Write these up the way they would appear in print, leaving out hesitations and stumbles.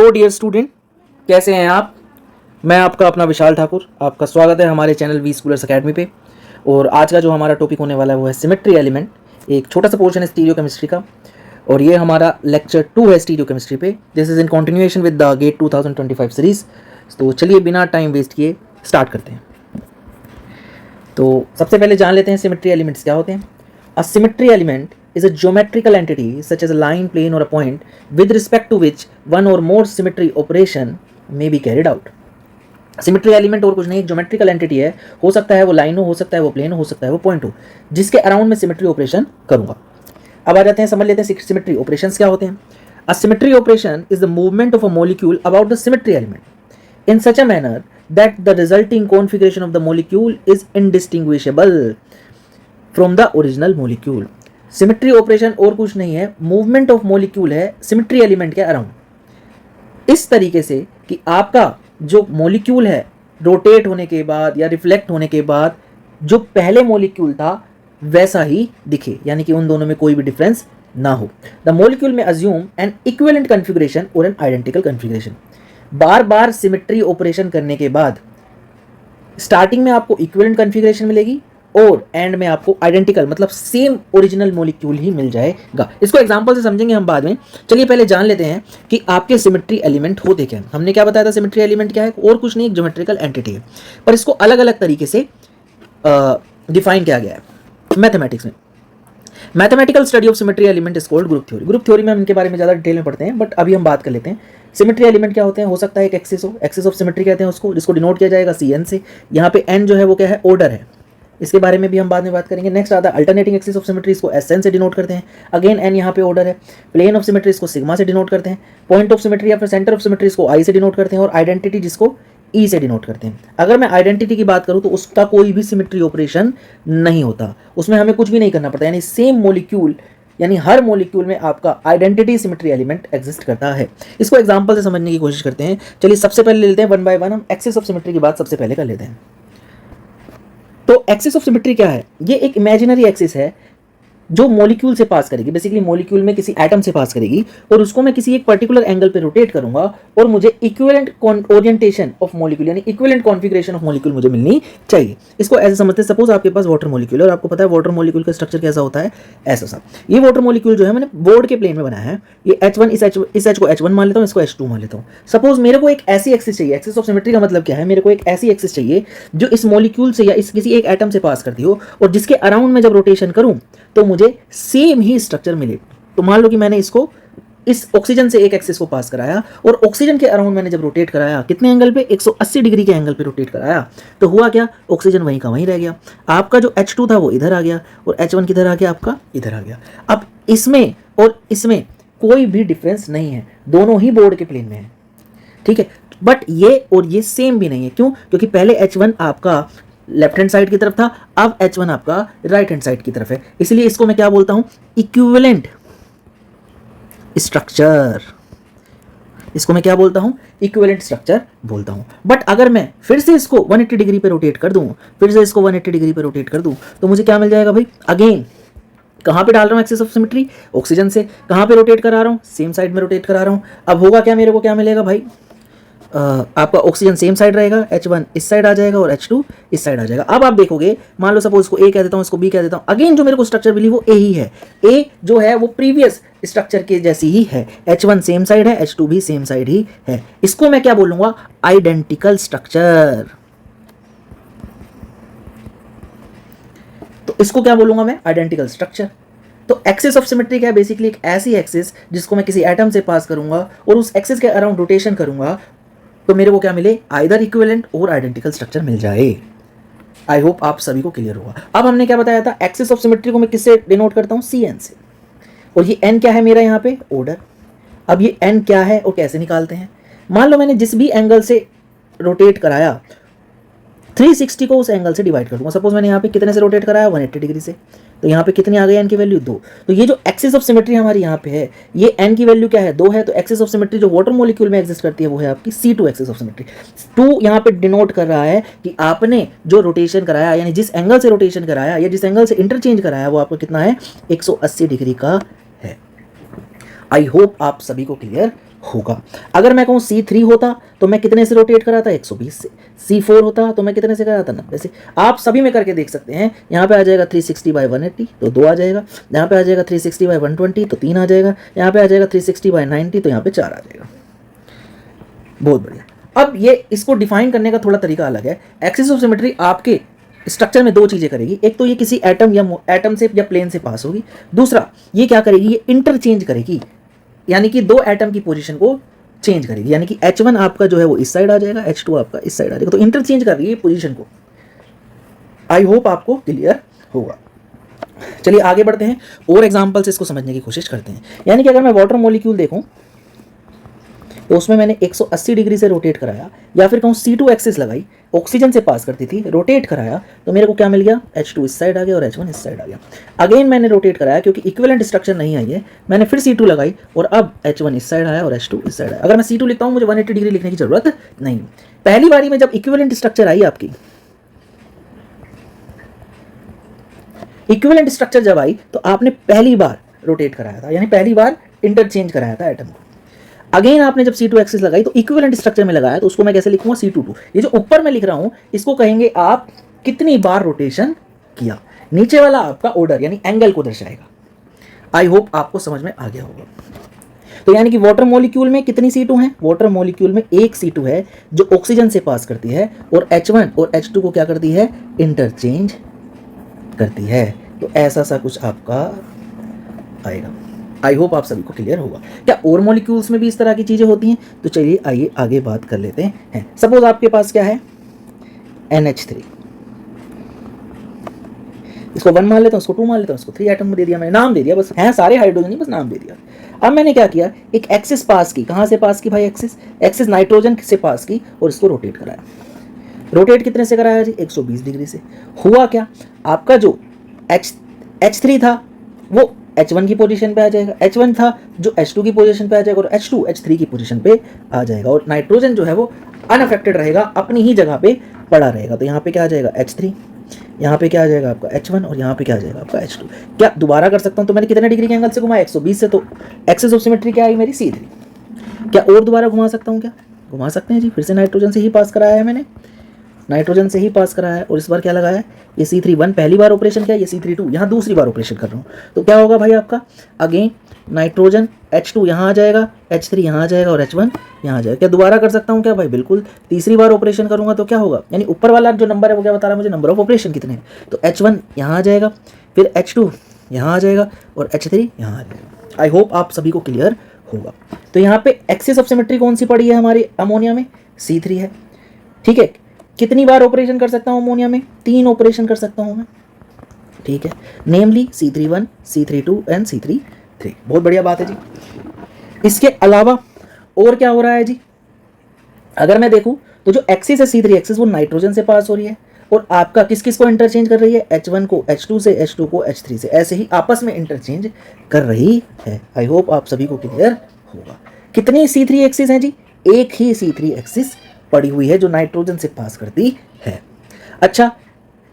Hello dear student, कैसे हैं आप। मैं आपका अपना विशाल ठाकुर, आपका स्वागत है हमारे चैनल वी स्कूलर्स अकेडमी पे। और आज का जो हमारा टॉपिक होने वाला है वो है सिमेट्री एलिमेंट। एक छोटा सा पोर्शन है स्टीरियो केमिस्ट्री का, और ये हमारा लेक्चर 2 है स्टीरियो केमिस्ट्री पे। This is in continuation with the GATE 2025 series. तो चलिए बिना टाइम वेस्ट किए स्टार्ट करते हैं। तो सबसे पहले जान लेते हैं सिमेट्री एलिमेंट्स क्या होते हैं। A symmetry element is a geometrical entity such as a line, plane or a point with respect to which one or more symmetry operation may be carried out. Symmetry element और कुछ नहीं, एक geometrical entity है। हो सकता है वो line हो सकता है वो प्लेन हो सकता है वो पॉइंट हो, जिसके अराउंड में सिमेट्री ऑपरेशन करूंगा। अब आ जाते हैं, समझ लेते हैं सिमेट्री ऑपरेशंस क्या होते हैं। A symmetry operation is the movement of a molecule about the symmetry element in such a manner that the resulting configuration of the molecule is indistinguishable from the original molecule. Symmetry operation और कुछ नहीं है, movement of molecule है symmetry element के around, इस तरीके से कि आपका जो मॉलिक्यूल है रोटेट होने के बाद या रिफ्लेक्ट होने के बाद जो पहले मॉलिक्यूल था वैसा ही दिखे, यानी कि उन दोनों में कोई भी डिफरेंस ना हो। द मॉलिक्यूल में अज्यूम एन इक्विवेलेंट कन्फिगरेशन और एन आइडेंटिकल कन्फिगरेशन। बार बार सिमेट्री ऑपरेशन करने के बाद स्टार्टिंग में आपको इक्विवेलेंट कन्फिगरेशन मिलेगी और एंड में आपको आइडेंटिकल मतलब सेम ओरिजिनल मॉलिक्यूल ही मिल जाएगा। इसको एग्जांपल से समझेंगे हम बाद में। चलिए पहले जान लेते हैं कि आपके सिमेट्री एलिमेंट होते क्या हैं। हमने क्या बताया था, सिमेट्री एलिमेंट क्या है, और कुछ नहीं, एक ज्योमेट्रिकल एंटिटी है, पर इसको अलग अलग तरीके से डिफाइन किया गया है मैथमेटिक्स में। Mathematical study of symmetry element is called group theory. Group theory में हम इनके बारे में ज़्यादा डिटेल में पढ़ते हैं, बट अभी हम बात कर लेते हैं सिमेट्री एलिमेंट क्या होते हैं। हो सकता है एक एक्सिस हो, एक्सिस ऑफ सिमेट्री कहते हैं उसको, जिसको डिनोट किया जाएगा CN से। यहाँ पे N जो है वो क्या है, ऑर्डर है, इसके बारे में भी हम बाद में बात करेंगे। नेक्स्ट आता है अल्टरनेटिंग एक्सिस ऑफ सिमेट्री, इसको SN से डिनोट करते हैं। अगेन N यहाँ पे ऑर्डर है। प्लेन ऑफ सिमेट्री इसको सिग्मा से डिनोट करते हैं। पॉइंट ऑफ सिमेट्री या फिर सेंटर ऑफ सिमेट्री इसको I से डिनोट करते हैं, और आइडेंटिटी जिसको E से डिनोट करते हैं। अगर मैं आइडेंटिटी की बात करूं तो उसका कोई भी सिमेट्री ऑपरेशन नहीं होता, उसमें हमें कुछ भी नहीं करना पड़ता, यानी सेम मॉलिक्यूल, यानी हर मॉलिक्यूल में आपका आइडेंटिटी सिमेट्री एलिमेंट एग्जिस्ट करता है। इसको एग्जांपल से समझने की कोशिश करते हैं। चलिए सबसे पहले लेते हैं वन बाय वन, हम एक्सिस ऑफ सिमेट्री की बात सबसे पहले कर लेते हैं। तो एक्सिस ऑफ सिमेट्री क्या है, ये एक इमेजिनरी एक्सिस है जो मॉलिक्यूल से पास करेगी, बेसिकली मॉलिक्यूल में किसी एटम से पास करेगी, और उसको मैं किसी एक पर्टिकुलर एंगल पे रोटेट करूंगा और मुझे इक्विवेलेंट ओरिएंटेशन ऑफ मॉलिक्यूल यानी इक्विवेलेंट कॉन्फिगरेशन ऑफ मॉलिक्यूल मुझे मिलनी चाहिए। इसको ऐसे समझते हैं, सपोज आपके पास वाटर मॉलिक्यूल है और आपको पता है वाटर मॉलिक्यूल का स्ट्रक्चर कैसा होता है, ऐसा सा। ये वाटर मॉलिक्यूल जो है मैंने बोर्ड के प्लेन में बनाया है। ये H1, इस H को H1 मान लेता हूँ, इसको H2 मान लेता हूँ। सपोज मेरे को एक ऐसी एक्सिस चाहिए, एक्सिस ऑफ सिमेट्री का मतलब क्या है, मेरे को एक ऐसी एक्सिस चाहिए जो इस मॉलिक्यूल से या इस किसी एक एटम से पास करती हो, और जिसके अराउंड में जब रोटेशन करूं तो मुझे सेम ही स्ट्रक्चर मिले। तो मान लो कि मैंने इसको इस ऑक्सीजन से एक एक्सिस को पास कराया, और ऑक्सीजन के अराउंड मैंने जब रोटेट कराया, कितने एंगल पे, 180 डिग्री के एंगल पे रोटेट कराया, तो हुआ क्या, ऑक्सीजन वहीं का वहीं रह गया। आपका जो H2 था वो इधर आ गया, और H1 किधर आ गया, आपका इधर आ गया। अब इसमें और इसमें कोई भी डिफरेंस नहीं है, दोनों ही बोर्ड के प्लेन में है, ठीक है। बट ये और ये सेम भी नहीं है, क्यों, क्योंकि पहले H1 आपका लेफ्ट हैंड साइड की तरफ था, अब H1 आपका राइट हैंड साइड की तरफ है। इसलिए इसको मैं क्या बोलता हूं, इक्विवेलेंट स्ट्रक्चर। इसको मैं क्या बोलता हूं, इक्विवेलेंट स्ट्रक्चर बोलता हूं। बट अगर मैं फिर से इसको 180 डिग्री पे रोटेट कर दूं, फिर से इसको 180 डिग्री पे रोटेट कर दूं, तो मुझे क्या मिल जाएगा भाई, अगेन कहां पे डाल रहा हूं एक्सिस ऑफ सिमेट्री, ऑक्सीजन से। कहां पे रोटेट करा रहा हूं, सेम साइड में रोटेट करा रहा हूं। अब होगा क्या, मेरे को क्या मिलेगा भाई, आपका ऑक्सीजन सेम साइड रहेगा, H1 इस साइड आ जाएगा और H2 इस साइड आ जाएगा। अब आप देखोगे, मान लो सपोज इसको A कह देता हूँ, इसको B कह देता हूँ, अगेन जो मेरे को स्ट्रक्चर मिली वो A ही है। A जो है वो प्रीवियस स्ट्रक्चर के जैसी ही है, H1 सेम साइड है, H2 भी सेम साइड ही है। इसको मैं क्या बोलूंगा, आइडेंटिकल स्ट्रक्चर। तो इसको क्या बोलूंगा मैं, आइडेंटिकल स्ट्रक्चर। तो एक्सिस ऑफ सिमेट्री क्या है, बेसिकली एक ऐसी एक्सिस जिसको मैं किसी एटम से पास करूंगा और उस एक्सिस के अराउंड रोटेशन करूंगा, तो मेरे को क्या मिले, आइदर इक्विवेलेंट और आइडेंटिकल स्ट्रक्चर मिल जाए। आई होप आप सभी को क्लियर होगा। अब हमने क्या बताया था, एक्सिस ऑफ सिमेट्री को मैं किससे डिनोट करता हूं, CN से, और ये N क्या है मेरा यहाँ पे, ऑर्डर। अब ये N क्या है और कैसे निकालते हैं, मान लो मैंने जिस भी एंगल से रोटेट कराया 360 को उस एंगल से डिवाइड कर दूंगा। सपोज मैंने यहाँ पे कितने से रोटेट कराया, 180 डिग्री से, तो यहाँ पे कितनी आ गई, N की वैल्यू 2। तो ये जो एक्सिस ऑफ सिमेट्री हमारी यहाँ पे है, ये N की वैल्यू क्या है, 2 है। तो एक्सिस ऑफ सिमेट्री जो वाटर मॉलिक्यूल में एग्जिस्ट करती है वो है आपकी C2 एक्सिस ऑफ सिमेट्री। 2 यहाँ पे डिनोट कर रहा है कि आपने जो रोटेशन कराया, यानी जिस एंगल से रोटेशन कराया या जिस एंगल से इंटरचेंज कराया, वो आपका कितना है, 180 डिग्री का है। आई होप आप सभी को क्लियर होगा। अगर मैं कहूँ C3 होता तो मैं कितने से रोटेट कराता, 120 से। C4 होता तो मैं कितने से कराता, 90 से। आप सभी में करके देख सकते हैं। यहाँ पे आ जाएगा 360/180 तो 2 आ जाएगा, यहाँ पे आ जाएगा 360/120 तो 3 आ जाएगा, यहाँ पे आ जाएगा 360/90 तो यहाँ पे 4 आ जाएगा। बहुत बढ़िया। अब ये इसको डिफाइन करने का थोड़ा तरीका अलग है। एक्सिस ऑफ सिमेट्री आपके स्ट्रक्चर में दो चीज़ें करेगी। एक तो ये किसी एटम से या प्लेन से पास होगी। दूसरा ये क्या करेगी, ये इंटरचेंज करेगी, यानी कि दो एटम की पोजीशन को चेंज करेगी। यानी कि H1 आपका जो है वो इस साइड आ जाएगा, H2 आपका इस साइड आ जाएगा। तो इंटरचेंज कर रही है पोजीशन को। आई होप आपको क्लियर होगा। चलिए आगे बढ़ते हैं और एग्जांपल से इसको समझने की कोशिश करते हैं। यानी कि अगर मैं वाटर मॉलिक्यूल देखूं तो उसमें मैंने 180 डिग्री से रोटेट कराया, या फिर कहूँ C2 एक्सिस लगाई, ऑक्सीजन से पास करती थी, रोटेट कराया तो मेरे को क्या मिल गया, H2 इस साइड आ गया और H1 इस साइड आ गया। अगेन मैंने रोटेट कराया क्योंकि इक्विवेलेंट स्ट्रक्चर नहीं आई है, मैंने फिर C2 लगाई और अब H1 इस साइड आया और H2 इस साइड आया। अगर मैं C2 लिखता हूँ मुझे 180 डिग्री लिखने की जरूरत नहीं। पहली बारी में जब इक्विवेलेंट स्ट्रक्चर आई आपकी, इक्विवेलेंट स्ट्रक्चर जब आई तो आपने पहली बार रोटेट कराया था, यानी पहली बार इंटरचेंज कराया था एटम को। अगेन आपने जब C2 एक्सिस लगाई तो इक्विवेलेंट स्ट्रक्चर में लगाया, तो उसको मैं कैसे लिखूंगा, C22। ये जो ऊपर मैं लिख रहा हूं इसको कहेंगे आप कितनी बार रोटेशन किया। नीचे वाला आपका ऑर्डर यानी एंगल को दर्शाएगा। आई होप आपको समझ में आ गया होगा। तो यानी कि वाटर मॉलिक्यूल में कितनी C2 हैं, वाटर मॉलिक्यूल में एक C2 है जो ऑक्सीजन से पास करती है और H1 और H2 को क्या करती है, इंटरचेंज करती है। तो ऐसा सा कुछ आपका आएगा। आई होप आप सभी को क्लियर होगा। क्या और मॉलिक्यूल्स में भी इस तरह की चीजें होती हैं? तो चलिए आइए आगे बात कर लेते हैं। सपोज आपके पास क्या है, NH3, इसको 1 मान लेता हूँ, इसको 2 मान लेता हूँ, इसको 3 एटम दे दिया मैंने, नाम दे दिया, बस हैं सारे हाइड्रोजन ही, बस नाम दे दिया। अब मैंने क्या किया, एक एक्सिस पास की, कहाँ से पास की भाई, एक्सिस नाइट्रोजन से पास की और इसको रोटेट कराया। रोटेट कितने से कराया जी, 120 डिग्री से। हुआ क्या, आपका जो H3 था वो H1 की पोजीशन पे आ जाएगा, H1 था जो H2 की पोजीशन पे आ जाएगा और H2 H3 की पोजीशन पे आ जाएगा और नाइट्रोजन जो है वो अनअफेक्टेड रहेगा, अपनी ही जगह पे पड़ा रहेगा। तो यहाँ पे क्या आ जाएगा, H3, यहाँ पे क्या आ जाएगा आपका H1 और यहाँ पे क्या आ जाएगा आपका H2। क्या दोबारा कर सकता हूँ, तो मैंने कितने डिग्री के एंगल से घुमाया, 120 से, तो एक्सिस ऑफ सिमेट्री क्या आई मेरी, C3। क्या और दोबारा घुमा सकता हूँ, क्या घुमा सकते हैं जी, फिर से नाइट्रोजन से ही पास कराया है मैंने, नाइट्रोजन से ही पास कराया है और इस बार क्या लगाया है, ये C31 पहली बार ऑपरेशन किया, ये C32 यहाँ दूसरी बार ऑपरेशन कर रहा हूँ। तो क्या होगा भाई आपका, अगेन नाइट्रोजन H2 यहाँ आ जाएगा, H3 यहाँ आ जाएगा और H1 यहाँ आ जाएगा। क्या दोबारा कर सकता हूँ क्या भाई, बिल्कुल। तीसरी बार ऑपरेशन करूँगा तो क्या होगा, यानी ऊपर वाला जो नंबर है वो क्या बता रहा है मुझे, नंबर ऑफ ऑपरेशन कितने हैं। तो H1 यहाँ आ जाएगा, फिर H2 यहाँ आ जाएगा और H3 यहाँ आ जाएगा। आई होप आप सभी को क्लियर होगा। तो यहाँ पे एक्सिस ऑफ सिमेट्री कौन सी पड़ी है हमारी अमोनिया में, C3 है। ठीक है, कितनी बार ऑपरेशन कर सकता हूँ अमोनिया में, 3 ऑपरेशन कर सकता हूँ मैं। ठीक है, नेमली C31, C32 एंड C33। बहुत बढ़िया बात है जी। इसके अलावा और क्या हो रहा है जी, अगर मैं देखूं तो जो एक्सिस है C3 एक्सिस वो नाइट्रोजन से पास हो रही है और आपका किस किस को इंटरचेंज कर रही है, H1 को H2 से, H2 को H3 से, ऐसे ही आपस में इंटरचेंज कर रही है। आई होप आप सभी को क्लियर होगा। कितनी C3 एक्सिस हैं जी, एक ही C3 एक्सिस पड़ी हुई है जो नाइट्रोजन से पास करती है। अच्छा,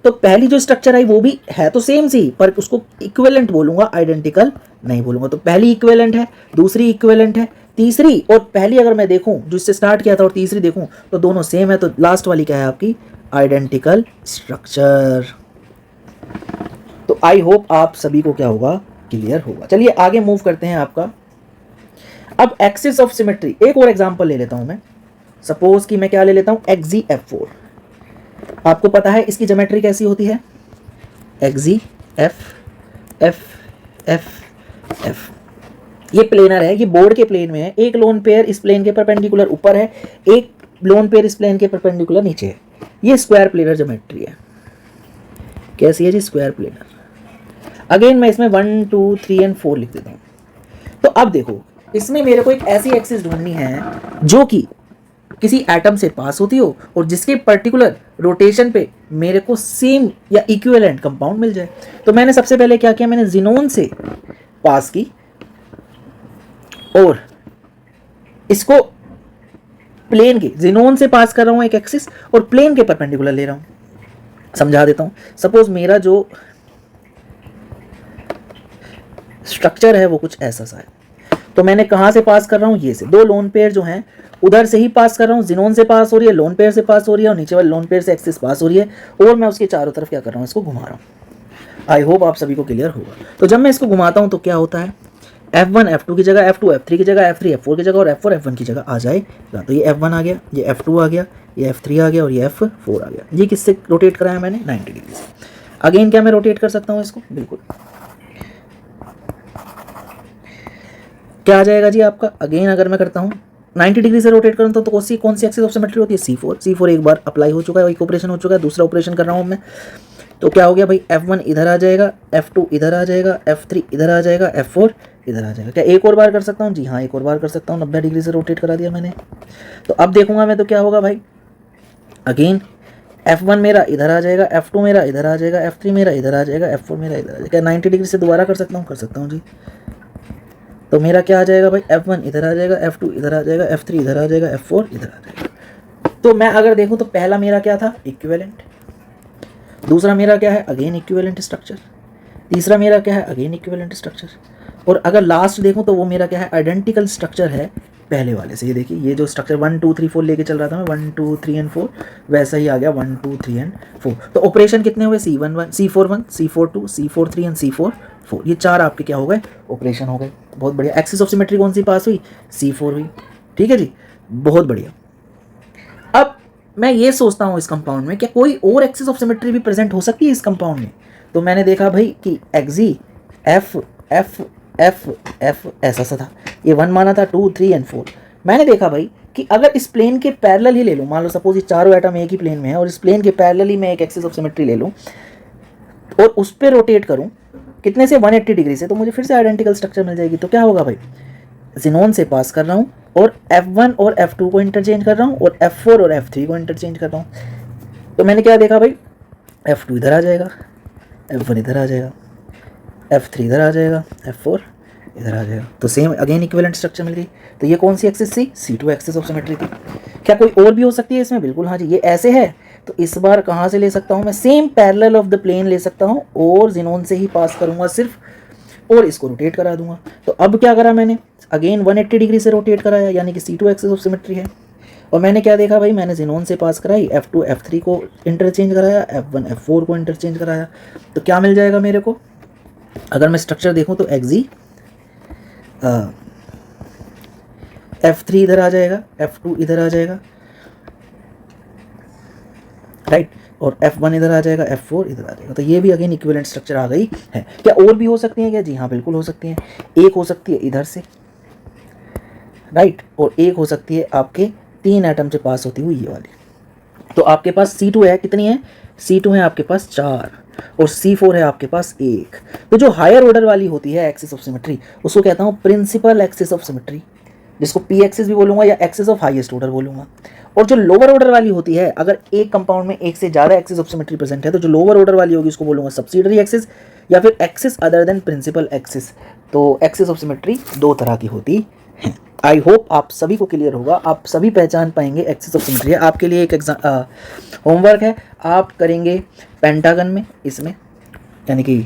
तो पहली जो स्ट्रक्चर आई वो भी है तो सेम सी, पर उसको इक्विवेलेंट बोलूंगा, आइडेंटिकल नहीं बोलूंगा। तो पहली इक्विवेलेंट है, दूसरी इक्विवेलेंट है, तीसरी और पहली अगर मैं देखूं जो इससे स्टार्ट किया था और तीसरी देखूं तो दोनों सेम है, तो लास्ट वाली क्या है आपकी, आइडेंटिकल स्ट्रक्चर। तो आई होप आप सभी को क्या होगा, क्लियर होगा। चलिए आगे मूव करते हैं आपका। अब एक्सिस ऑफ सिमेट्री, एक और एग्जांपल ले लेता हूं मैं। सपोज कि मैं क्या ले लेता हूं, XeF4। आपको पता है इसकी ज्योमेट्री कैसी होती है, XeF ये प्लेनर है, ये बोर्ड के प्लेन में है। एक लोन पेयर इस प्लेन के परपेंडिकुलर ऊपर है, एक लोन पेयर इस प्लेन के परपेंडिकुलर नीचे है। ये स्क्वायर प्लेनर ज्योमेट्री है। कैसी है जी, स्क्वायर प्लेनर। अगेन मैं इसमें 1 2 3 एंड 4 लिख देता हूं। तो अब देखो, इसमें मेरे को एक ऐसी एक्सिस ढूंढनी है जो कि किसी एटम से पास होती हो और जिसके पर्टिकुलर रोटेशन पे मेरे को सेम या इक्विवेलेंट कंपाउंड मिल जाए। तो मैंने सबसे पहले क्या किया, मैंने जिनोन से पास की और इसको प्लेन के, जिनोन से पास कर रहा हूं एक एक्सिस और प्लेन के परपेंडिकुलर ले रहा हूं। समझा देता हूं। सपोज मेरा जो स्ट्रक्चर है वो कुछ ऐसा सा है। तो मैंने कहाँ से पास कर रहा हूँ, ये से। दो लोन पेयर जो हैं उधर से ही पास कर रहा हूँ, जिनोन से पास हो रही है, लोन पेयर से पास हो रही है, और नीचे वाले लोन पेयर से एक्सिस पास हो रही है, और मैं उसके चारों तरफ क्या कर रहा हूँ, इसको घुमा रहा हूँ। आई होप आप सभी को क्लियर होगा। तो जब मैं इसको घुमाता हूँ तो क्या होता है, F1 F2 की जगह F2 F3 की जगह F3 F4 की जगह और F4 F1 की जगह आ जाएगा। तो ये F1 आ गया, ये F2 आ गया, ये F3 आ गया और ये F4 आ गया। ये किससे रोटेट कराया मैंने, 90 डिग्री से। अगेन क्या मैं रोटेट कर सकता हूँ इसको, बिल्कुल। क्या आ जाएगा जी आपका, अगेन अगर मैं करता हूँ 90 डिग्री से रोटेट करता हूँ तो कौन सी एक्सिस ऑफ सिमेट्री होती है, C4। C4 एक बार अप्लाई हो चुका है, एक ऑपरेशन हो चुका है, दूसरा ऑपरेशन कर रहा हूँ मैं। तो क्या हो गया भाई, F1 इधर आ जाएगा, F2 इधर आ जाएगा, F3 इधर आ जाएगा, F4 इधर आ जाएगा। क्या एक और बार कर सकता हूँ, जी हाँ एक और बार कर सकता हूँ। 90 डिग्री से रोटेट करा दिया मैंने। तो अब देखूंगा मैं तो क्या होगा भाई, अगेन F1 मेरा इधर आ जाएगा, F2 मेरा इधर आ जाएगा, F3 मेरा इधर आ जाएगा, F4 मेरा इधर आ जाएगा। क्या 90 डिग्री से दोबारा कर सकता हूँ, कर सकता हूँ जी। तो मेरा क्या आ जाएगा भाई, F1 इधर आ जाएगा, F2 इधर आ जाएगा, F3 इधर आ जाएगा, F4 इधर आ जाएगा। तो मैं अगर देखूँ तो पहला मेरा क्या था, इक्विवेलेंट। दूसरा मेरा क्या है, अगेन इक्विवेलेंट स्ट्रक्चर। तीसरा मेरा क्या है, अगेन इक्विवेलेंट स्ट्रक्चर। और अगर लास्ट देखूँ तो वो मेरा क्या है, आइडेंटिकल स्ट्रक्चर है पहले वाले से। ये देखिए, ये जो स्ट्रक्चर 1 2 3 4 लेके चल रहा था मैं, 1 2 3 एंड 4, वैसा ही आ गया 1 2 3 एंड 4। तो ऑपरेशन कितने हुए, C1 C4 1 C4 2 C4 3 and C4 4। ये चार आपके क्या हो गए, ऑपरेशन हो गए। बहुत बढ़िया। एक्सिस ऑफ सिमेट्री कौन सी पास हुई, C4 हुई। ठीक है जी, बहुत बढ़िया। अब मैं ये सोचता हूँ इस कंपाउंड में क्या कोई और एक्सिस ऑफ सिमेट्री भी प्रेजेंट हो सकती है इस कंपाउंड में। तो मैंने देखा भाई कि X E F F F F ऐसा सा था, ये 1 माना था, 2 3 एंड 4। मैंने देखा भाई कि अगर इस प्लेन के पैरेलल ही ले लूँ, मान लो सपोज ये चारों एटम एक ही प्लेन में है और इस प्लेन के पैरेलल ही मैं एक एक्सिस ऑफ सिमेट्री ले लूँ और उस पर रोटेट करूँ कितने से, 180 डिग्री से, तो मुझे फिर से आइडेंटिकल स्ट्रक्चर मिल जाएगी। तो क्या होगा भाई, जिनोन से पास कर रहा हूँ और F1 और F2 को इंटरचेंज कर रहा हूँ और F4 और F3 को इंटरचेंज कर रहा हूँ। तो मैंने क्या देखा भाई, F2 इधर आ जाएगा, F1 इधर आ जाएगा, F3 इधर आ जाएगा, F4 इधर आ जाएगा। तो सेम अगेन इक्विवेलेंट स्ट्रक्चर मिल गई। तो ये कौन सी एक्सिस थी, C2 एक्सिस ऑफ सिमेट्री थी। क्या कोई और भी हो सकती है इसमें, बिल्कुल हाँ जी। ये ऐसे है तो इस बार कहाँ से ले सकता हूँ मैं, same parallel of the plane ले सकता हूँ और जिनोन से ही पास करूँगा सिर्फ, और इसको रोटेट करा दूंगा। तो अब क्या करा मैंने, अगेन 180 डिग्री से रोटेट कराया, यानी कि C2 एक्सिस ऑफ सिमेट्री है। और मैंने क्या देखा भाई, मैंने जिनोन से पास कराई, F2 F3 को इंटरचेंज कराया, F1 F4 को इंटरचेंज कराया। तो क्या मिल जाएगा मेरे को, अगर मैं स्ट्रक्चर देखूं तो एक्सी F3 इधर आ जाएगा, F2 इधर आ जाएगा, राइट, और F1 इधर आ जाएगा, F4 इधर आ जाएगा। तो ये भी अगेन इक्विवेलेंट स्ट्रक्चर आ गई है। क्या और भी हो सकती है क्या, जी हाँ बिल्कुल हो सकती हैं। एक हो सकती है इधर से, राइट, और एक हो सकती है आपके 3 एटम से पास होती हुई ये वाली। तो आपके पास C2 है, कितनी है, C2 है आपके पास 4 और C4 है आपके पास 1। तो जो हायर ऑर्डर वाली होती है एक्सिस ऑफ सिमेट्री, उसको कहता हूँ प्रिंसिपल एक्सिस ऑफ सिमेट्री, जिसको P एक्सिस भी बोलूँगा या एक्सिस ऑफ हाईएस्ट ऑर्डर बोलूँगा। और जो लोअर ऑर्डर वाली होती है, अगर एक कंपाउंड में एक से ज़्यादा एक्सिस ऑफ सिमेट्री प्रेजेंट है, तो जो लोअर ऑर्डर वाली होगी उसको बोलूँगा सब्सिडरी एक्सिस या फिर axis other than principal axis. तो एक्सिस ऑफ सिमेट्री 2 तरह की होती है। आई होप आप सभी को क्लियर होगा, आप सभी पहचान पाएंगे एक्सिस ऑफ सिमेट्री। आपके लिए एक होमवर्क है, आप करेंगे पेंटागन में, इसमें यानी कि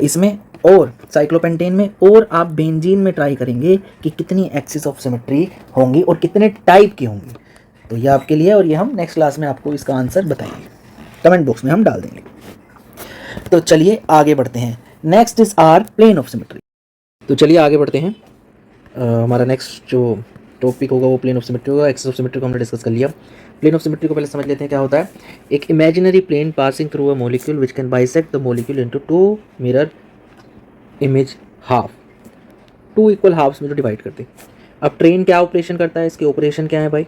इसमें और साइक्लोपेंटेन में, और आप बेंजीन में ट्राई करेंगे कि कितनी एक्सिस ऑफ सिमेट्री होंगी और कितने टाइप की होंगी। तो ये आपके लिए, और ये हम नेक्स्ट क्लास में आपको इसका आंसर बताएंगे, कमेंट बॉक्स में हम डाल देंगे। तो चलिए आगे बढ़ते हैं। Next is our plane of symmetry. तो चलिए आगे बढ़ते हैं। हमारा नेक्स्ट जो टॉपिक होगा वो प्लेन ऑफ सिमेट्री होगा। एक्सिस ऑफ सिमेट्री को हमने डिस्कस कर लिया। प्लेन ऑफ सिमेट्री को पहले समझ लेते हैं क्या होता है। एक imaginary plane passing through a molecule which can bisect the molecule into 2 mirror image half, 2 equal halves में जो डिवाइड करते हैं। अब ट्रेन क्या ऑपरेशन करता है, इसके ऑपरेशन क्या है भाई,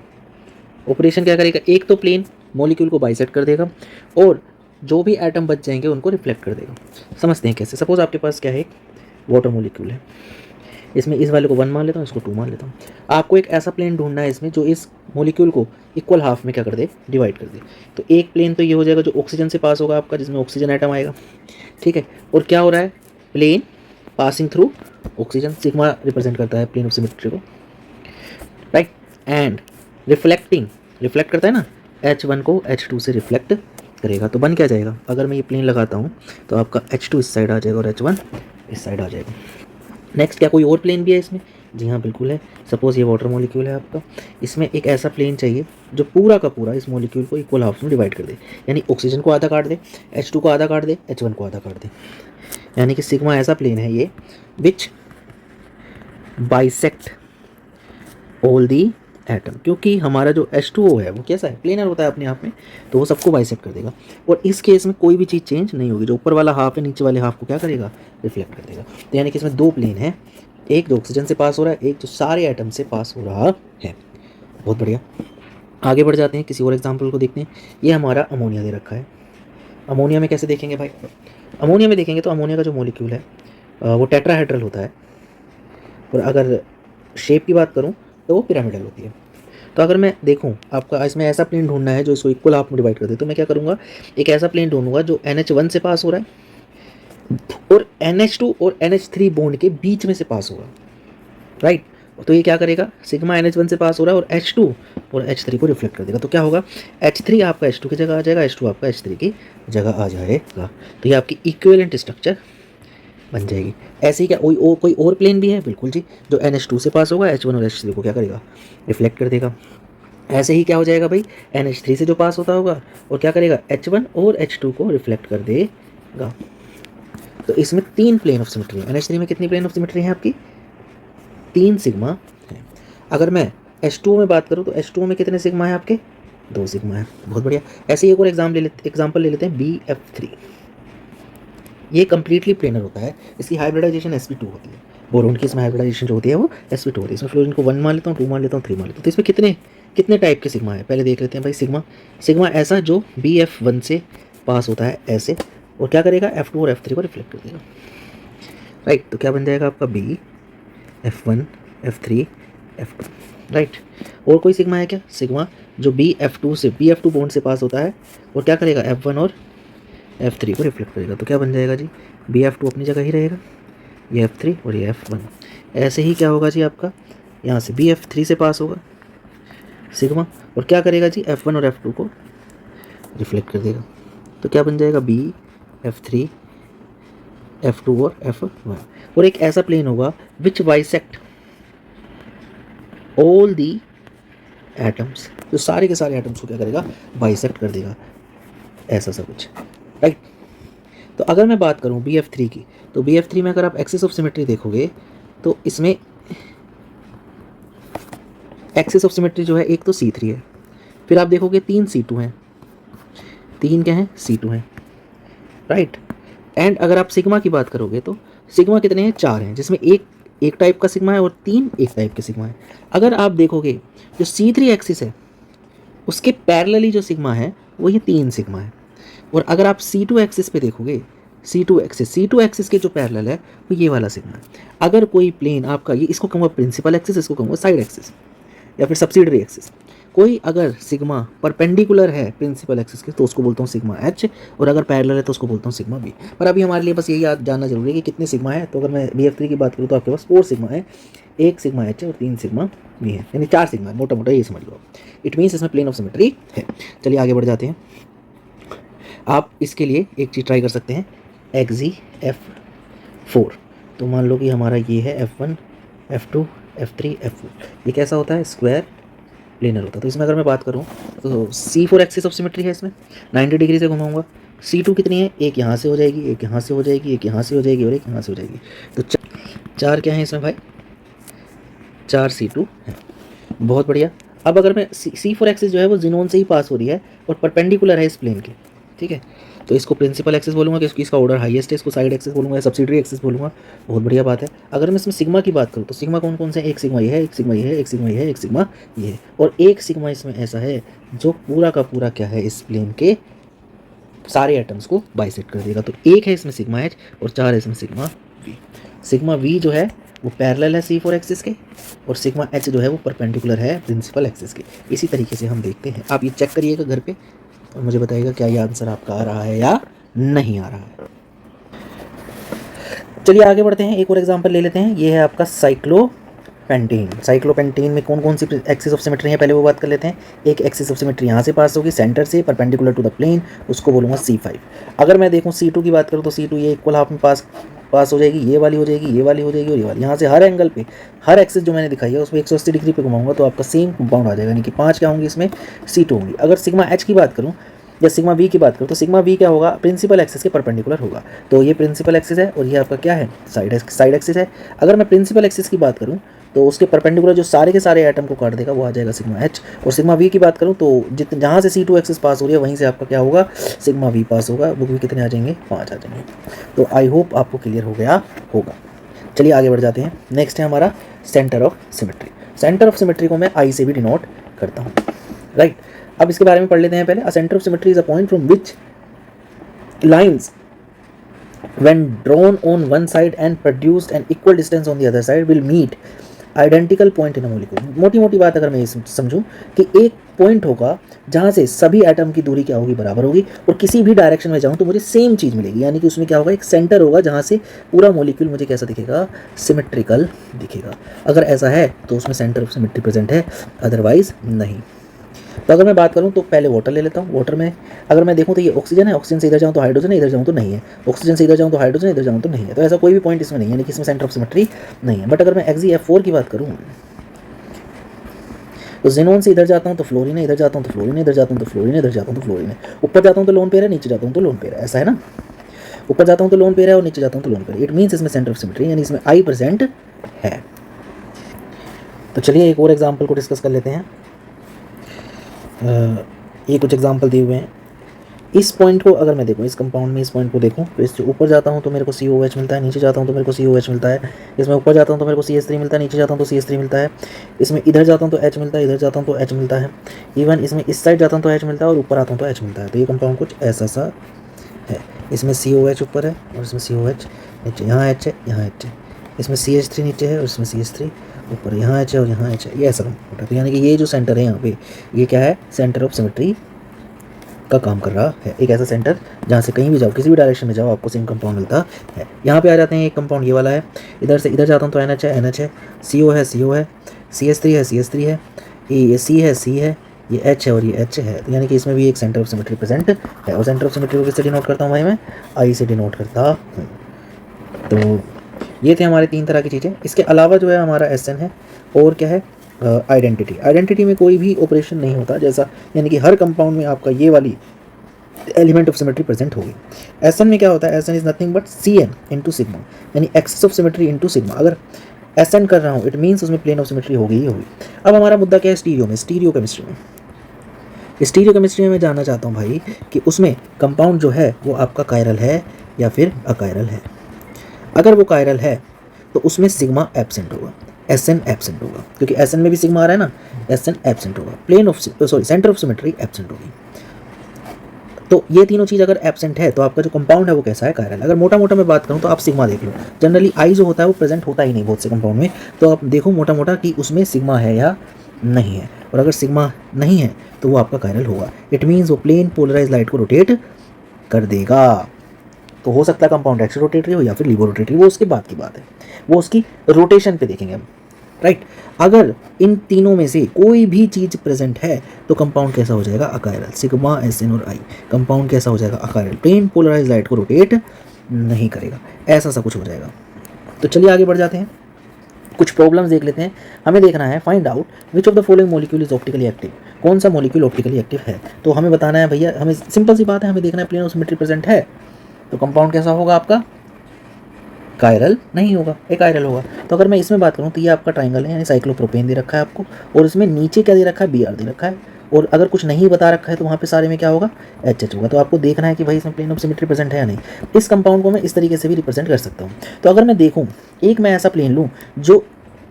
ऑपरेशन क्या करेगा, एक तो प्लेन मॉलिक्यूल को बाइसेक्ट कर देगा और जो भी एटम बच जाएंगे उनको रिफ्लेक्ट कर देगा। समझते हैं कैसे। सपोज आपके पास क्या है, वाटर मॉलिक्यूल है, इसमें इस वाले को 1 मान लेता हूँ, इसको 2 मान लेता हूँ। आपको एक ऐसा प्लेन ढूंढना है इसमें जो इस मॉलिक्यूल को इक्वल हाफ में क्या कर दे, डिवाइड कर दे। तो एक प्लेन तो ये हो जाएगा जो ऑक्सीजन से पास होगा आपका, जिसमें ऑक्सीजन एटम आएगा, ठीक है। और क्या हो रहा है, plane passing through oxygen, sigma represent करता है प्लेन ऑफ सिमेट्री को, राइट। एंड रिफ्लेक्टिंग, रिफ्लेक्ट करता है ना, H1 को H2 से रिफ्लेक्ट करेगा। तो बन क्या जाएगा, अगर मैं ये प्लेन लगाता हूँ तो आपका H2 इस साइड आ जाएगा और H1 इस साइड आ जाएगा। नेक्स्ट क्या कोई और प्लेन भी है इसमें? जी हाँ बिल्कुल है। सपोज ये वाटर मॉलिक्यूल है आपका, इसमें एक ऐसा प्लेन चाहिए जो पूरा का पूरा इस मॉलिक्यूल को इक्वल हाफ में डिवाइड कर दे, यानी ऑक्सीजन को आधा काट दे, H2 को आधा काट दे, H1 को आधा काट दे, यानी कि सिग्मा ऐसा प्लेन है ये विच बाइसेक्ट ऑल दी एटम, क्योंकि हमारा जो H2O है वो कैसा है, प्लेनर होता है अपने आप में, तो वो सबको बाइसेक्ट कर देगा। और इस केस में कोई भी चीज़ चेंज नहीं होगी, जो ऊपर वाला हाफ है नीचे वाले हाफ को क्या करेगा, रिफ्लेक्ट कर देगा। तो यानी कि इसमें दो प्लेन है, एक जो ऑक्सीजन से पास हो रहा है, एक जो सारे एटम से पास हो रहा है। बहुत बढ़िया, आगे बढ़ जाते हैं, किसी और एग्जाम्पल को देखते हैं। ये हमारा अमोनिया दे रखा है। अमोनिया में कैसे देखेंगे भाई? अमोनिया में देखेंगे तो अमोनिया का जो मॉलिक्यूल है वो टेट्राहेड्रल होता है, और अगर शेप की बात करूँ तो वो पिरामिडल होती है। तो अगर मैं देखूं आपका इसमें ऐसा प्लेन ढूंढना है जो इसको इक्वल हाफ में डिवाइड कर दे, तो मैं क्या करूंगा, एक ऐसा प्लेन ढूंढूंगा जो NH1 से पास हो रहा है और NH2 और NH3 बॉन्ड के बीच में से पास होगा, राइट। तो ये क्या करेगा, सिग्मा NH1 से पास हो रहा है और H2 और H3 को रिफ्लेक्ट कर देगा। तो क्या होगा, H3 आपका H2 की जगह आ जाएगा, H2 आपका H3 की जगह आ जाएगा। तो ये आपकी इक्विवेलेंट स्ट्रक्चर बन जाएगी। ऐसे ही क्या कोई और प्लेन भी है? बिल्कुल जी, जो NH2 से पास होगा, H1 और H3 को क्या करेगा, रिफ्लेक्ट कर देगा। ऐसे ही क्या हो जाएगा भाई, NH3 से जो पास होता होगा और क्या करेगा, H1 और H2 को रिफ्लेक्ट कर देगा। तो इसमें 3 प्लेन ऑफ सिमेट्री है। NH3 में कितनी प्लेन ऑफ सिमेट्री है आपकी? 3 सिग्मा है। अगर मैं H2O में बात करूँ तो H2O में कितने सिग्मा है आपके? 2 सिग्मा है। बहुत बढ़िया। ऐसे ही एक और एग्जाम्पल ले लेते हैं, BF3। ये कम्प्लीटली प्लेनर होता है, इसकी हाइब्रिडाइजेशन sp2 होती है। बोरोन की इसमें हाइब्रिडाइजेशन जो होती है वो sp2 होती है। इसमें फ्लोरीन को 1 मान लेता हूँ, 2 मान लेता हूँ, 3 मान लेता हूँ। तो इसमें कितने टाइप के सिग्मा है, पहले देख लेते हैं भाई। सिग्मा ऐसा जो BF1 से पास होता है ऐसे, और क्या करेगा, F2 और F3 को रिफ्लेक्ट कर देगा, राइट। तो क्या बन जाएगा आपका BF1 F3 F2, राइट। और कोई सिग्मा है क्या? सिग्मा जो BF2 बॉन्ड से पास होता है और क्या करेगा, F1 और F3 को रिफ्लेक्ट करेगा। तो क्या बन जाएगा जी, BF2 अपनी जगह ही रहेगा, ये F3 और ये F1। ऐसे ही क्या होगा जी, आपका यहाँ से BF3 से पास होगा सिग्मा, और क्या करेगा जी, F1 और F2 को रिफ्लेक्ट कर देगा। तो क्या बन जाएगा, BF3 F2 और F1। और एक ऐसा प्लेन होगा विच बाइसेक्ट ऑल दी एटम्स, जो सारे के सारे एटम्स को क्या करेगा, बाइसेक्ट कर देगा, ऐसा सा कुछ, राइट। तो अगर मैं बात करूं BF3 की, तो BF3 में अगर आप एक्सिस ऑफ सिमेट्री देखोगे तो इसमें एक्सिस ऑफ सिमेट्री जो है, एक तो C3 है, फिर आप देखोगे 3 C2 हैं, 3 क्या हैं, C2 हैं, राइट। एंड अगर आप सिग्मा की बात करोगे तो सिग्मा कितने हैं, 4 हैं, जिसमें एक टाइप का सिग्मा है और 3 एक टाइप के सिग्मा है। अगर आप देखोगे जो C3 एक्सिस है उसके पैरेलली जो सिग्मा है वो ये 3 सिग्मा है। और अगर आप C2 एक्सिस पे देखोगे, C2 एक्सिस के जो पैरेलल है वो ये वाला सिग्मा है। अगर कोई प्लेन आपका, ये इसको कहूँगा प्रिंसिपल एक्सिस, इसको कहूँगा साइड एक्सिस या फिर सब्सिडरी एक्सिस, कोई अगर सिग्मा परपेंडिकुलर है प्रिंसिपल एक्सिस के तो उसको बोलता हूँ सिग्मा H, और अगर पैरेलल है तो उसको बोलता हूँ सिग्मा B। पर अभी हमारे लिए बस यही याद जानना जरूरी है कि कितने सिग्मा है। तो अगर मैं BF3 की बात करूँ तो आपके पास 4 सिग्मा है, 1 सिग्मा H और 3 सिग्मा B है, यानी 4 सिग्मा है, मोटा मोटा ये समझ लो। इट मीन्स इसमें प्लेन ऑफ सिमेट्री है। चलिए आगे बढ़ जाते हैं। आप इसके लिए एक चीज़ ट्राई कर सकते हैं, XeF4। तो मान लो कि हमारा ये है F1 F2 F3 F4, ये कैसा होता है, स्क्वायर प्लेनर होता है। तो इसमें अगर मैं बात करूँ तो C4 एक्सिस ऑफ सिमेट्री है, इसमें 90 डिग्री से घुमाऊंगा। C2 कितनी है, एक यहाँ से हो जाएगी, एक यहाँ से हो जाएगी, एक यहाँ से हो जाएगी और एक यहाँ से हो जाएगी। तो 4 क्या है इसमें भाई, 4 C2 है। बहुत बढ़िया। अब अगर मैं C4 एक्सिस जो है वो जिनोन से ही पास हो रही है और परपेंडिकुलर है इस प्लेन के, ठीक है, तो इसको प्रिंसिपल एक्सिस बोलूँगा, कि इसका ऑर्डर हाईएस्ट है, इसको साइड एक्सिस बोलूँगा या सब्सिडरी एक्सिस बोलूँगा। बहुत बढ़िया बात है। अगर मैं इसमें सिग्मा की बात करूँ तो सिग्मा कौन कौन से, एक सिग्मा ये है, एक सिग्मा ये है, एक सिग्मा ये है, एक सिग्मा ये है, और एक सिग्मा इसमें ऐसा है जो पूरा का पूरा क्या है, इस प्लेन के सारे एटम्स को बाइसेक्ट कर देगा। तो एक है इसमें सिग्मा H और 4 है इसमें सिग्मा V। सिग्मा V जो है वो पैरेलल है C4 एक्सिस के, और सिग्मा H जो है वो परपेंडिकुलर है प्रिंसिपल एक्सिस के। इसी तरीके से हम देखते हैं। आप ये चेक करिएगा घर पे और मुझे बताइएगा क्या ये आंसर आपका आ रहा है या नहीं आ रहा है। चलिए आगे बढ़ते हैं, एक और एग्जांपल ले लेते हैं। ये है आपका साइक्लोपेंटेन में कौन कौन सी एक्सिस ऑफ सिमेट्री है, पहले वो बात कर लेते हैं। एक एक्सिस ऑफ सिमेट्री यहाँ से पास होगी सेंटर से परपेंडिकुलर टू द प्लेन, उसको बोलूँगा C5। अगर मैं देखूँ C2 की बात करूँ तो C2 ये इक्वल हाफ में पास पास हो जाएगी, ये वाली हो जाएगी, ये वाली हो जाएगी और ये वाली। यहाँ से हर एंगल पे, हर एक्सिस जो मैंने दिखाई है उसमें 180 डिग्री पे घुमाऊंगा तो आपका सेम कंपाउंड आ जाएगा, यानी कि 5 क्या होंगी इसमें, C2 होंगी। अगर सिग्मा H की बात करूँ या सिग्मा V की बात करूँ तो सिग्मा V क्या होगा, प्रिंसिपल एक्सिस के परपेंडिकुलर होगा। तो ये प्रिंसिपल एक्सिस है और ये आपका क्या है, साइड एक्सिस है। अगर मैं प्रिंसिपल एक्सिस की बात करूँ तो उसके परपेंडिकुलर जो सारे के सारे एटम को काट देगा वो आ जाएगा सिग्मा H। और सिग्मा V की बात करूँ तो जितने जहाँ से C2 एक्सिस पास हो रही है वहीं से आपका क्या होगा, सिग्मा V पास होगा। वो भी कितने आ जाएंगे, 5 आ जाएंगे। तो आई होप आपको क्लियर हो गया होगा। चलिए आगे बढ़ जाते हैं। नेक्स्ट है हमारा centre of symmetry. Centre of symmetry को मैं I से भी डिनोट करता हूँ, राइट। अब इसके बारे में पढ़ लेते हैं पहले। अ centre of symmetry is a point from which lines when drawn on one side and produced an equal distance on the other side will meet identical point in a molecule. मोटी मोटी बात अगर मैं ये समझूं कि एक पॉइंट होगा जहाँ से सभी एटम की दूरी क्या होगी, बराबर होगी, और किसी भी डायरेक्शन में जाऊँ तो मुझे सेम चीज़ मिलेगी। यानी कि उसमें क्या होगा, एक सेंटर होगा जहाँ से पूरा मॉलिक्यूल मुझे कैसा दिखेगा, सिमेट्रिकल दिखेगा। अगर ऐसा है तो उसमें सेंटर ऑफ सिमेट्री प्रेजेंट है, अदरवाइज नहीं। तो अगर मैं बात करूँ तो पहले वाटर ले लेता हूँ। वाटर में अगर मैं देखूँ तो ये ऑक्सीजन है, ऑक्सीजन से इधर जाऊँ तो हाइड्रोजन है, इधर जाऊँ तो नहीं है, ऑक्सीजन से इधर जाऊँ तो हाइड्रोजन, इधर जाऊँ तो नहीं है। तो ऐसा कोई भी पॉइंट इसमें नहीं है, यानी कि इसमें सेंटर ऑफ सिमेट्री नहीं है। बट अगर मैं XeF4 की बात करूँ तो जेनोन से इधर जाता हूँ तो फ्लोरीन है, इधर जाता हूँ तो फ्लोरीन है, इधर जाता हूँ तो फ्लोरीन है, इधर जाता हूँ तो फ्लोरीन है। ऊपर जाता हूँ तो लोन पेयर है, नीचे जाता हूँ तो लोन पेयर है, ऐसा है ना। ऊपर जाता हूँ तो लोन पेयर है और नीचे जाता हूँ तो लोन पेयर है। इट मीन्स इसमें सेंटर ऑफ सिमेट्री यानी इसमें I प्रेजेंट है। तो चलिए एक और एग्जाम्पल को डिस्कस कर लेते हैं। ये कुछ एग्जाम्पल दिए हुए हैं। इस पॉइंट को अगर मैं देखूँ, इस कंपाउंड में इस पॉइंट को देखूँ तो इससे ऊपर जाता हूँ तो मेरे को COH मिलता है, नीचे जाता हूँ तो मेरे को COH मिलता है। इसमें ऊपर जाता हूँ तो मेरे को CH3 मिलता है, नीचे जाता हूँ तो CH3 मिलता है। इसमें इधर जाता हूँ तो H मिलता है, इधर जाता हूँ तो H मिलता है। इवन इसमें इस साइड जाता हूँ तो H मिलता है और ऊपर आता हूँ तो H मिलता है। तो ये कंपाउंड कुछ ऐसा सा है। इसमें COH ऊपर है और इसमें COH नीचे, यहाँ H है, यहाँ H है। इसमें CH3 नीचे है और इसमें CH3 ऊपर, यहाँ H है और यहाँ H है। ये ऐसा कंपाउंड है। तो यानी कि ये जो सेंटर है यहाँ पे, ये क्या है, सेंटर ऑफ सिमेट्री का काम कर रहा है। एक ऐसा सेंटर जहाँ से कहीं भी जाओ, किसी भी डायरेक्शन में जाओ, आपको सेम कंपाउंड मिलता है। यहाँ पे आ जाते हैं, एक कंपाउंड ये वाला है, इधर से इधर जाता हूँ तो NH है, NH है, CO है, CO है, CH3 है, CH3 है, ये C है, C है, ये H है और ये H है। तो यानी कि इसमें भी एक सेंटर ऑफ सिमेट्री प्रेजेंट है। और सेंटर ऑफ सिमेट्री को किससे डिनोट करता हूँ भाई, मैं I से डिनोट करता हूँ। तो ये थे हमारे 3 तरह की चीज़ें। इसके अलावा जो है हमारा SN है और क्या है, आइडेंटिटी। आइडेंटिटी में कोई भी ऑपरेशन नहीं होता जैसा, यानी कि हर कंपाउंड में आपका ये वाली एलिमेंट ऑफ सिमेट्री प्रेजेंट होगी। SN में क्या होता है, SN is nothing but CN into sigma, यानी axis of symmetry into sigma. अगर SN कर रहा हूँ इट मीन्स उसमें प्लेन ऑफ सिमेट्री होगी ही होगी। अब हमारा मुद्दा क्या है, स्टीरियो में, स्टीरियो केमिस्ट्री में। स्टीरियो केमिस्ट्री में मैं जानना चाहता हूँ भाई कि उसमें कंपाउंड जो है वो आपका कायरल है या फिर अकायरल है। अगर वो कायरल है तो उसमें सिग्मा एब्सेंट होगा, SN एब्सेंट होगा, क्योंकि SN में भी सिग्मा आ रहा है ना, SN एब्सेंट होगा। Plane of centre of symmetry absent होगी। तो ये तीनों चीज़ अगर एब्सेंट है तो आपका जो कंपाउंड है वो कैसा है, कायरल। अगर मोटा मोटा मैं बात करूँ तो आप सिग्मा देख लो। जनरली I जो होता है वो प्रेजेंट होता ही नहीं बहुत से कंपाउंड में। तो आप देखो मोटा मोटा कि उसमें सिग्मा है या नहीं है, और अगर सिग्मा नहीं है तो वो आपका कायरल होगा। इट मीन्स वो प्लेन पोलराइज लाइट को रोटेट कर देगा। तो हो सकता है कंपाउंड एक्स रोटेटरी हो या फिर लीवो रोटेटरी, वो उसके बाद की बात है, वो उसकी रोटेशन पे देखेंगे हम, राइट। अगर इन तीनों में से कोई भी चीज़ प्रेजेंट है तो कंपाउंड कैसा हो जाएगा, अकायरल। सिग्मा, SN और I, कंपाउंड कैसा हो जाएगा, अकायरल। प्लेन पोलराइज लाइट को रोटेट नहीं करेगा, ऐसा सा कुछ हो जाएगा। तो चलिए आगे बढ़ जाते हैं, कुछ प्रॉब्लम्स देख लेते हैं। हमें देखना है find out which of the following molecule is optically active. कौन सा मॉलिक्यूल ऑप्टिकली एक्टिव है, तो हमें बताना है भैया। हमें सिंपल सी बात है, हमें देखना है प्लेन ऑफ सिमेट्री प्रेजेंट है तो कंपाउंड कैसा होगा आपका, कायरल नहीं होगा, एक कायरल होगा। तो अगर मैं इसमें बात करूँ तो ये आपका ट्राइंगल है, यानी साइक्लोप्रोपेन दे रखा है आपको, और इसमें नीचे क्या दे रखा है, Br दे रखा है। और अगर कुछ नहीं बता रखा है तो वहाँ पे सारे में क्या होगा, HH होगा। तो आपको देखना है कि भाई इसमें प्लेन ऑफ सिमेट्री प्रेजेंट है या नहीं। इस कंपाउंड को मैं इस तरीके से भी रिप्रेजेंट कर सकता हूँ। तो अगर मैं देखूँ, एक मैं ऐसा प्लेन लूँ जो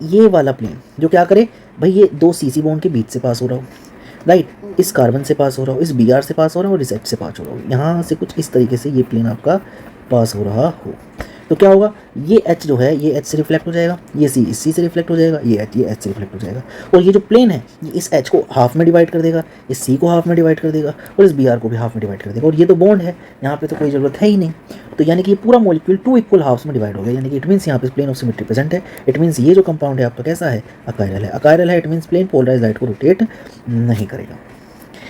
ये वाला प्लेन जो क्या करे भाई, ये 2 CC बॉन्ड के बीच से पास हो रहा हो, राइट, इस कार्बन से पास हो रहा हो, इस Br से पास हो रहा हो और इस H से पास हो रहा हो, यहाँ से कुछ इस तरीके से ये प्लेन आपका पास हो रहा हो। तो क्या होगा, ये H जो है ये H से रिफ्लेक्ट हो जाएगा, ये C इस C से रिफ्लेक्ट हो जाएगा, ये H से रिफ्लेक्ट हो जाएगा। और ये जो प्लेन है ये इस H को हाफ में डिवाइड कर देगा, इस C को हाफ में डिवाइड कर देगा और इस Br को भी हाफ में डिवाइड कर देगा। और ये तो बॉन्ड है, यहाँ पे तो कोई ज़रूरत है ही नहीं। तो यानी कि ये पूरा मॉलिक्यूल 2 इक्वल हाफ्स में डिवाइड हो गया, यानी कि इट मीन्स यहाँ पे प्लेन ऑफ सिमेट्री प्रेजेंट है। इट मीन्स ये जो कंपाउंड है आपका कैसा है, अकायरल है। अकायरल है it means plane polarise light को रोटेट नहीं करेगा।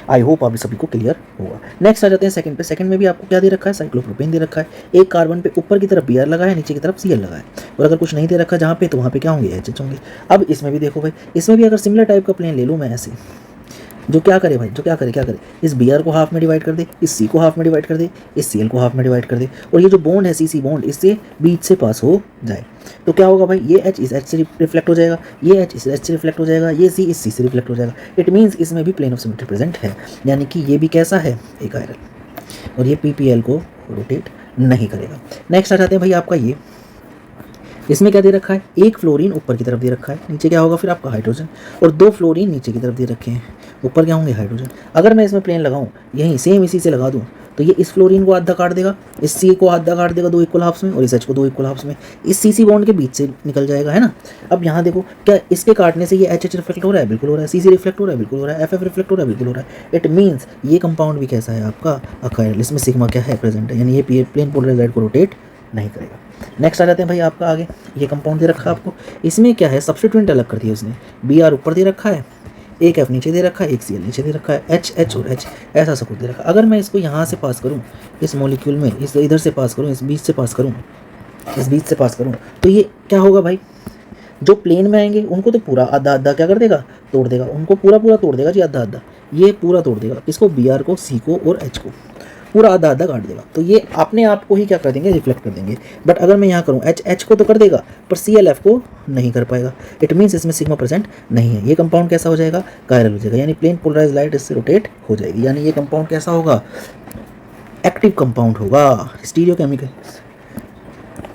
आई होप आप सभी को क्लियर होगा। नेक्स्ट आ जाते हैं सेकंड पे। सेकंड में भी आपको क्या दे रखा है, साइक्लोप्रोपेन दे रखा है। एक कार्बन पे ऊपर की तरफ Br लगा है, नीचे की तरफ Cl लगा है, और अगर कुछ नहीं दे रखा जहाँ पे, तो वहाँ पे क्या होंगे, HH होंगे। अब इसमें भी देखो भाई, इसमें भी अगर सिमिलर टाइप का प्लेन ले लूँ मैं ऐसे, जो क्या करे भाई, जो क्या करे, इस Br को हाफ में डिवाइड कर दे, इस C को हाफ में डिवाइड कर दे, इस Cl को हाफ में डिवाइड कर दे, और ये जो बॉन्ड है CC बॉन्ड, इससे बीच से पास हो जाए, तो क्या होगा भाई, ये H इस H से रिफ्लेक्ट हो जाएगा, ये H इस H से रिफ्लेक्ट हो जाएगा, ये C इस C से रिफ्लेक्ट हो जाएगा। इट मीन्स इसमें भी प्लेन ऑफ सिमेट्री प्रेजेंट है, यानी कि ये भी कैसा है, एक आयरन, और ये PPL को रोटेट नहीं करेगा। नेक्स्ट आ जाते हैं भाई आपका ये, इसमें क्या दे रखा है, एक फ्लोरीन ऊपर की तरफ दे रखा है, नीचे क्या होगा फिर आपका हाइड्रोजन, और दो फ्लोरीन नीचे की तरफ दे रखे हैं, ऊपर क्या होंगे, हाइड्रोजन। अगर मैं इसमें प्लेन लगाऊं, यहीं सेम इसी से लगा दूं, तो ये इस फ्लोरीन को आधा काट देगा, इस C को आधा काट देगा दो इक्वल हाफ्स में, और इस H को दो इक्वल हाफ्स में, इस CC बॉन्ड के बीच से निकल जाएगा, है ना। अब यहाँ देखो, क्या इसके काटने से ये HH रिफ्लेक्ट हो रहा है, बिल्कुल हो रहा है, CC रिफ्लेक्ट हो रहा है, बिल्कुल हो रहा है, FF रिफ्लेक्ट हो रहा है, बिल्कुल हो रहा है। इट मीन्स ये कंपाउंड भी कैसा है आपका, अकायरल, इसमें सिग्मा क्या है, प्रेजेंट है, यानी ये प्लेन पोलराइज्ड को रोटेट नहीं करेगा। नेक्स्ट आ जाते हैं भाई आपका आगे, ये कंपाउंड दे रखा है आपको, इसमें क्या है, सब्स्टिट्यूएंट अलग कर दिया उसने, Br ऊपर दे रखा है, एक F नीचे दे रखा है, एक Cl नीचे दे रखा है, H और H ऐसा सब कुछ दे रखा है। अगर मैं इसको यहाँ से पास करूँ, इस मॉलिक्यूल में, इस इधर से पास करूँ, इस बीच से पास करूँ, इस बीच से पास करूँ, तो ये क्या होगा भाई, जो प्लेन में आएंगे उनको तो पूरा आधा आधा क्या कर देगा, तोड़ देगा, उनको पूरा पूरा तोड़ देगा जी, आधा आधा, ये पूरा तोड़ देगा, इसको Br को, C को और H को पूरा आधा आधा काट देगा, तो ये अपने आप को ही क्या कर देंगे, रिफ्लेक्ट कर देंगे। बट अगर मैं यहाँ करूँ, H को तो कर देगा, पर ClF को नहीं कर पाएगा। इट मीन्स इसमें सिग्मा प्रेजेंट नहीं है। ये कंपाउंड कैसा हो जाएगा, कायरल हो जाएगा, यानी प्लेन पोलराइज्ड लाइट इससे रोटेट हो जाएगी, यानी ये कंपाउंड कैसा होगा, एक्टिव कंपाउंड होगा, स्टीरियोकेमिकल,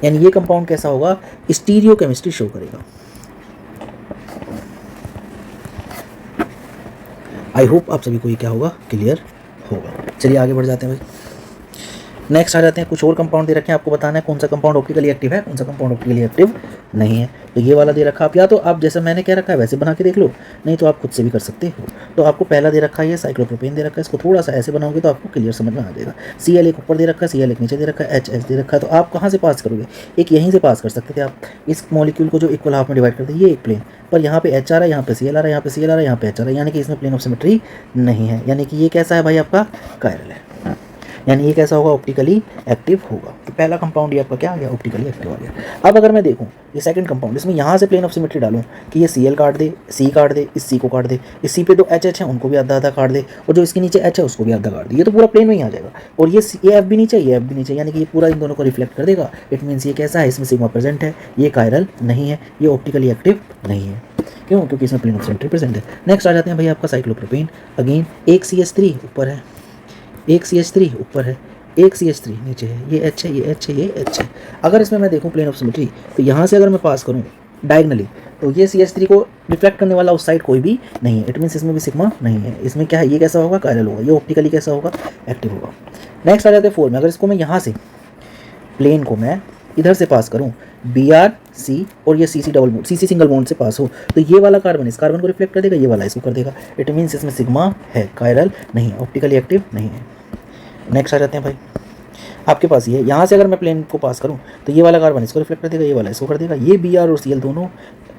यानी ये कंपाउंड कैसा होगा, स्टीरियोकेमिस्ट्री शो करेगा। आई होप आप सभी को ये क्या होगा, क्लियर होगा। चलिए आगे बढ़ जाते हैं भाई। नेक्स्ट आ जाते हैं, कुछ और कंपाउंड दे रखे हैं, आपको बताना है कौन सा कंपाउंड ऑप्टिकली एक्टिव है, कौन सा कंपाउंड ऑप्टिकली एक्टिव नहीं है। तो ये वाला दे रखा, आप या तो आप जैसे मैंने क्या रखा है वैसे बना के देख लो, नहीं तो आप खुद से भी कर सकते हो। तो आपको पहला दे रखा है ये साइक्लोप्रोपेन दे रखा है, इसको थोड़ा सा ऐसे बनाओगे तो आपको क्लियर समझ में आ जाएगा। Cl एक ऊपर दे रखा है, Cl एक नीचे दे रखा है, H दे रखा है, तो आप कहाँ से पास करोगे, एक यहीं से पास कर सकते थे आप, इस मॉलिक्यूल को जो इक्वल हाफ में डिवाइड करते हैं, ये एक प्लेन, पर यहाँ पे H आ रहा है, यहाँ पे Cl आ रहा है, यहाँ पे Cl आ रहा है, यहाँ पे H आ रहा है, यानी कि इसमें प्लेन ऑफ सिमेट्री नहीं है, यानी कि ये कैसा है भाई आपका, कायरल है, यानी ये कैसा होगा, ऑप्टिकली एक्टिव होगा। तो पहला कंपाउंड ये आपका क्या आ गया, ऑप्टिकली एक्टिव आ गया। अब अगर मैं देखूँ ये सेकंड कंपाउंड, इसमें यहाँ से प्लेन ऑफ सिमेट्री डालूँ कि ये Cl काट दे, C काट दे, इस C को काट दे, इस C पे दो HH है उनको भी आधा आधा काट दे, और जो इसके नीचे H है उसको भी आधा काट दे, ये तो पूरा प्लेन में ही आ जाएगा, और ये F भी नीचे, ये F भी नीचे, यानी कि ये पूरा इन दोनों को रिफ्लेक्ट कर देगा। इट मीन्स ये कैसा है, इसमें सिग्मा प्रेजेंट है, ये कायरल नहीं है, ये ऑप्टिकली एक्टिव नहीं है। क्यों, क्योंकि इसमें प्लेन ऑफ सिमेट्री प्रेजेंट है। नेक्स्ट आ जाते हैं भाई आपका साइक्लोप्रोपेन। अगेन एक CH3 ऊपर है, एक CH3 ऊपर है, एक CH3 नीचे है, ये H है, ये H है, ये H है। अगर इसमें मैं देखूं प्लेन ऑफ सिमेट्री, तो यहाँ से अगर मैं पास करूँ डायगनली, तो ये CH3 को रिफ्लेक्ट करने वाला उस साइड कोई भी नहीं है। इट मीन्स इसमें भी सिग्मा नहीं है। इसमें क्या है, ये कैसा होगा, कायरल होगा, ये ऑप्टिकली कैसा होगा, एक्टिव होगा। नेक्स्ट आ जाते हैं 4 में। अगर इसको मैं यहाँ से प्लेन को मैं इधर से पास करूँ, Br C और ये CC सिंगल बॉन्ड से पास हो, तो ये वाला कार्बन इस कार्बन को रिफ्लेक्ट कर देगा, ये वाला इसको कर देगा। इट मीन्स इसमें सिग्मा है, कायरल नहीं है, ऑप्टिकली एक्टिव नहीं है। नेक्स्ट आ जाते हैं भाई आपके पास ये, यहाँ से अगर मैं प्लेन को पास करूँ तो ये वाला कार्बन इसको रिफ्लेक्ट कर देगा, ये वाला इसको कर देगा, ये Br और Cl दोनों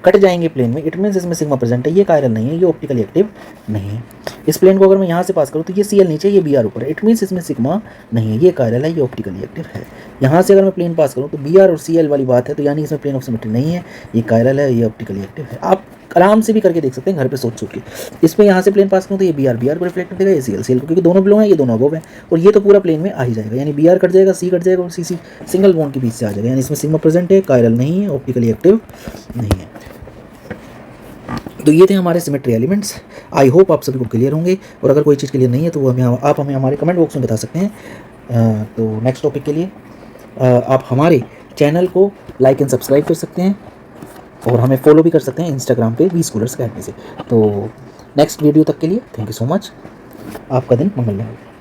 कट जाएंगे प्लेन में। इट मीन्स इसमें सिग्मा प्रेजेंट है, ये कायरल नहीं है, ये ऑप्टिकली एक्टिव नहीं है। इस प्लेन को अगर मैं यहाँ से पास करूँ तो ये Cl नीचे, ये Br ऊपर है। इट मीन्स इसमें सिग्मा नहीं है, ये कायरल है, ये ऑप्टिकली एक्टिव है। यहाँ से अगर मैं प्लेन पास करूँ तो Br और Cl वाली बात है, तो यानी इसमें प्लेन ऑफ सिमेट्री नहीं है, ये कायरल है, ये ऑप्टिकली एक्टिव है। आप आराम से भी करके देख सकते हैं घर पे सोच के। इस पे यहाँ से प्लेन पास करूँ तो ये Br को रिफ्लेक्ट कर देगा, ये Cl को, क्योंकि दोनों बिलो हैं, ये दोनों अबव हैं, और ये तो पूरा प्लेन में आ ही जाएगा, यानी Br कट जाएगा, C कट जाएगा और CC सिंगल बॉन्ड के बीच से आ जाएगा, यानी इसमें सिग्मा प्रेजेंट है, कायरल नहीं है, ऑप्टिकली एक्टिव नहीं है। तो ये थे हमारे सिमेट्री एलिमेंट्स। आई होप आप सभी को क्लियर होंगे, और अगर कोई चीज़ क्लियर नहीं है तो आप हमें हमारे कमेंट बॉक्स में बता सकते हैं। तो नेक्स्ट टॉपिक के लिए आप हमारे चैनल को लाइक एंड सब्सक्राइब कर सकते हैं, और हमें फॉलो भी कर सकते हैं इंस्टाग्राम पे V-Schoolers Academy से। तो नेक्स्ट वीडियो तक के लिए थैंक यू सो मच। आपका दिन मंगलमय हो।